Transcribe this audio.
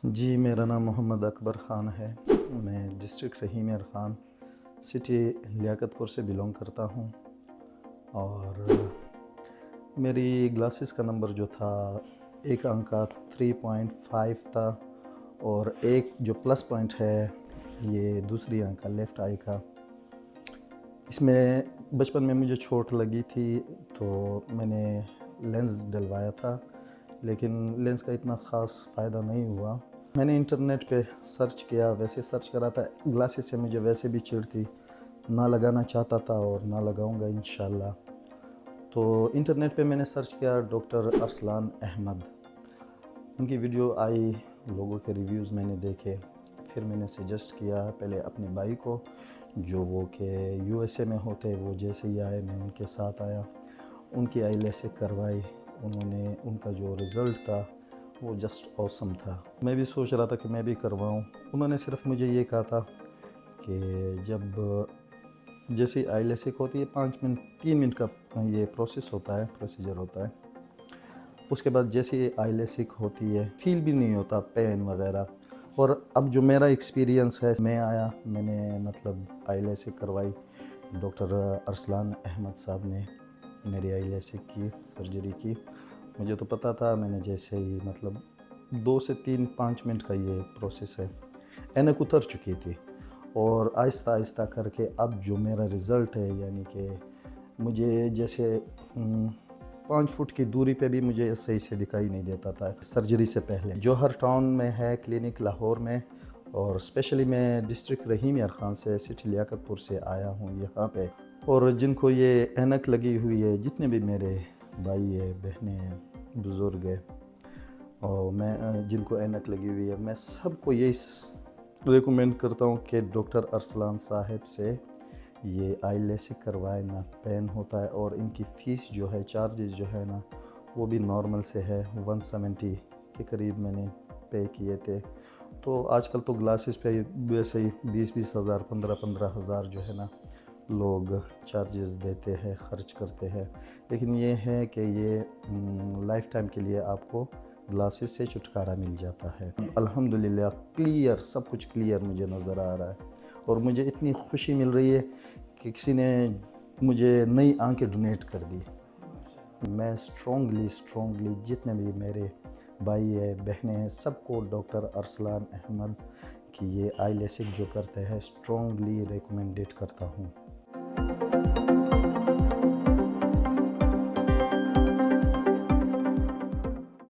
جی میرا نام محمد اکبر خان ہے. میں ڈسٹرکٹ رحیم یار خان سٹی لیاقت پور سے بلونگ کرتا ہوں. اور میری گلاسز کا نمبر جو تھا ایک انک کا 3.5 تھا، اور ایک جو پلس پوائنٹ ہے یہ دوسری انک کا لیفٹ آئی کا. اس میں بچپن میں مجھے چوٹ لگی تھی تو میں نے لینس ڈلوایا تھا، لیکن لینس کا اتنا خاص فائدہ نہیں ہوا. میں نے انٹرنیٹ پہ سرچ کیا، ویسے سرچ کرا تھا. گلاسز سے مجھے ویسے بھی چڑ تھی، نہ لگانا چاہتا تھا اور نہ لگاؤں گا انشاءاللہ. تو انٹرنیٹ پہ میں نے سرچ کیا ڈاکٹر ارسلان احمد. ان کی ویڈیو آئی، لوگوں کے ریویوز میں نے دیکھے. پھر میں نے سجیسٹ کیا پہلے اپنے بھائی کو جو وہ کہ یو ایس اے میں ہوتے. وہ جیسے ہی آئے میں ان کے ساتھ آیا، ان کی آئی لیسک کروائی. انہوں نے ان کا جو رزلٹ تھا وہ جسٹ اوسم تھا. میں بھی سوچ رہا تھا کہ میں بھی کرواؤں. انہوں نے صرف مجھے یہ کہا تھا کہ جب جیسے آئی لیسک ہوتی ہے 3 منٹ کا یہ پروسیس ہوتا ہے، پروسیجر ہوتا ہے. اس کے بعد جیسے آئی لیسک ہوتی ہے فیل بھی نہیں ہوتا پین وغیرہ. اور اب جو میرا ایکسپیرینس ہے، میں آیا، میں نے آئی لیسک کروائی. ڈاکٹر ارسلان احمد صاحب نے میری آئی لیسک کی، سرجری کی. مجھے تو پتہ تھا. میں نے جیسے ہی 2 سے 5 منٹ کا یہ پروسیس ہے. اینک اتر چکی تھی، اور آہستہ آہستہ کر کے اب جو میرا رزلٹ ہے، یعنی کہ مجھے جیسے 5 فٹ کی دوری پہ بھی مجھے صحیح سے دکھائی نہیں دیتا تھا سرجری سے پہلے. جوہر ٹاؤن میں ہے کلینک لاہور میں، اور اسپیشلی میں ڈسٹرکٹ رحیم یار خان سے سٹی لیاقت پور سے آیا ہوں یہاں پہ. اور جن کو یہ اینک لگی ہوئی ہے، جتنے بھی میرے بھائی ہے، بہنیں ہیں، بزرگ ہے، اور میں جن کو اینک لگی ہوئی ہے، میں سب کو یہی ریکمینڈ کرتا ہوں کہ ڈاکٹر ارسلان صاحب سے یہ آئی لیسک کروائے. نہ پین ہوتا ہے، اور ان کی فیس جو ہے، چارجز جو ہے نا، وہ بھی نارمل سے ہے. 170 کے قریب میں نے پے کیے تھے. تو آج کل تو گلاسز پہ ویسے ہی 20 ہزار 15 ہزار جو ہے نا لوگ چارجز دیتے ہیں، خرچ کرتے ہیں. لیکن یہ ہے کہ یہ لائف ٹائم کے لیے آپ کو گلاسز سے چھٹکارا مل جاتا ہے. الحمدللہ کلیئر، سب کچھ کلیئر مجھے نظر آ رہا ہے. اور مجھے اتنی خوشی مل رہی ہے کہ کسی نے مجھے نئی آنکھیں ڈونیٹ کر دی. میں اسٹرانگلی جتنے بھی میرے بھائی ہیں، بہنیں ہیں، سب کو ڈاکٹر ارسلان احمد کی یہ آئی لیسک جو کرتے ہیں اسٹرانگلی ریکمینڈیٹ کرتا ہوں.